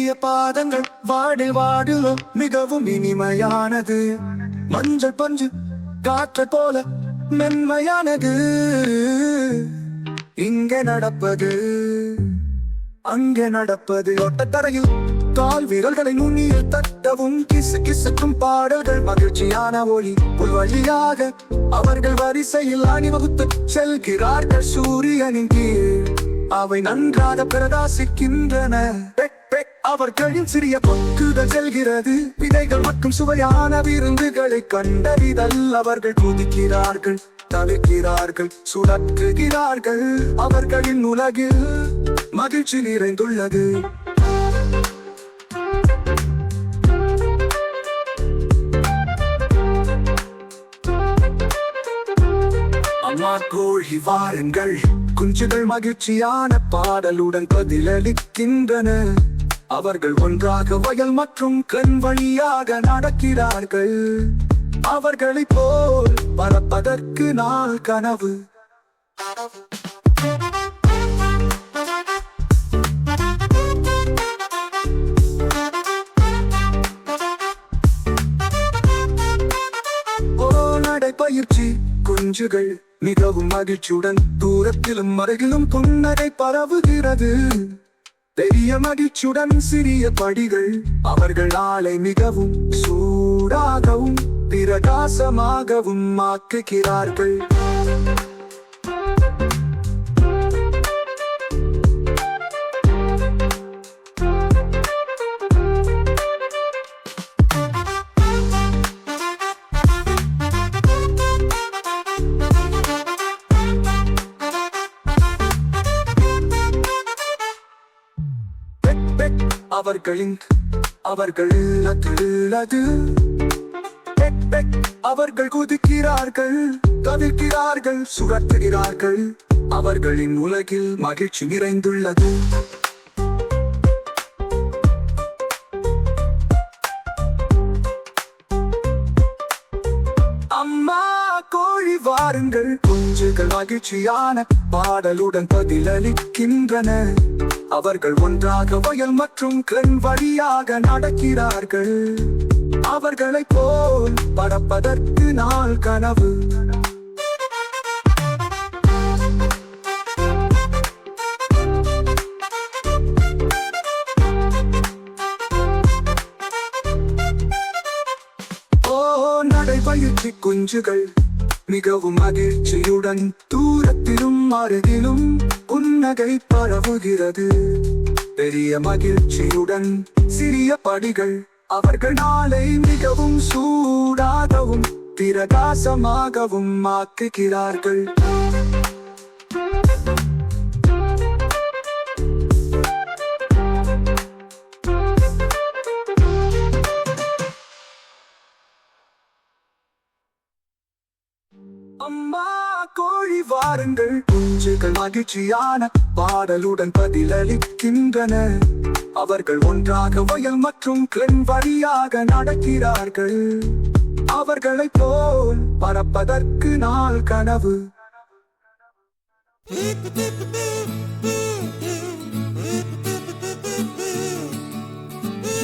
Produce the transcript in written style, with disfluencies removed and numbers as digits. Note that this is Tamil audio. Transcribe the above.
மெல்லிய பாதங்கள் வாடி வாடிலோ மிகவும் இனிமையானது. மஞ்சள் பஞ்சு காற்றை போல மென்மையானது. இங்கே நடப்பது அங்கே நடப்பது. ஒட்டத்தரையில் கால் வீரர்களை நுண்ணியில் தட்டவும் கிசு கிசுக்கும் பாடல்கள் மகிழ்ச்சியான ஒளி புல்வழியாக அவர்கள் வரிசையில் அணிவகுத்து செல்கிறார்கள் சூரியனின் கீழ். அவை நன்றாக பிரகாசிக்கின்றன. அவர்களின் சிறிய பொக்குகள் செல்கிறது. விதைகள் மற்றும் சுவையான விருந்துகளை கண்டறிதல். அவர்கள் குதிக்கிறார்கள், தவிக்கிறார்கள், சுழற்றுகிறார்கள். அவர்களின் உலகில் மகிழ்ச்சி நிறைந்துள்ளது. அம்மா கோழி வாருங்கள். குஞ்சுகள் மகிழ்ச்சியான பாடலுடன் பதிலளிக்கின்றன. அவர்கள் ஒன்றாக வயல் மற்றும் கண் வழியாக நடக்கிறார்கள். அவர்களைப் போல் பறப்பதற்கு நாள் கனவு. நடைப்பயிற்சி. குஞ்சுகள் மிகவும் மகிழ்ச்சியுடன் தூரத்திலும் அருகிலும் புன்னகை பரவுகிறது. பெரிய மகிழ்ச்சியுடன் சிறிய படிகள். அவர்கள் ஆளை மிகவும் சூடாகவும் பிரகாசமாகவும் ஆக்குகிறார்கள். அவர்கள் குதிக்கிறார்கள், தவிக்கிறார்கள், சுழற்றுகிறார்கள். அவர்களின் உலகில் மகிழ்ச்சி நிறைந்துள்ளது. அம்மா கோழி வாருங்கள். குஞ்சுகள் மகிழ்ச்சியான பாடலுடன் பதிலளிக்கின்றன. அவர்கள் ஒன்றாக வயல் மற்றும் கண் வழியாக நடக்கிறார்கள். அவர்களைப் போல் பறப்பதற்கு நாள் கனவு. நடைபயிற்சி. குஞ்சுகள் மிகவும் மகிழ்ச்சியுடன் தூரத்திலும் அருகிலும் புன்னகை பரவுகிறது. பெரிய மகிழ்ச்சியுடன் சிறிய படிகள். அவர்கள் நாளை மிகவும் சூடாகவும் பிரகாசமாகவும் ஆக்குகிறார்கள். அம்மா கோழி வாருங்கள். குஞ்சுகள் மகிழ்ச்சியான பாடலுடன் பதிலளிக்கின்றன. அவர்கள் ஒன்றாக வயல் மற்றும் கண் வழியாக நடக்கிறார்கள். அவர்களைப் போல் பறப்பதற்கு நாள் கனவு.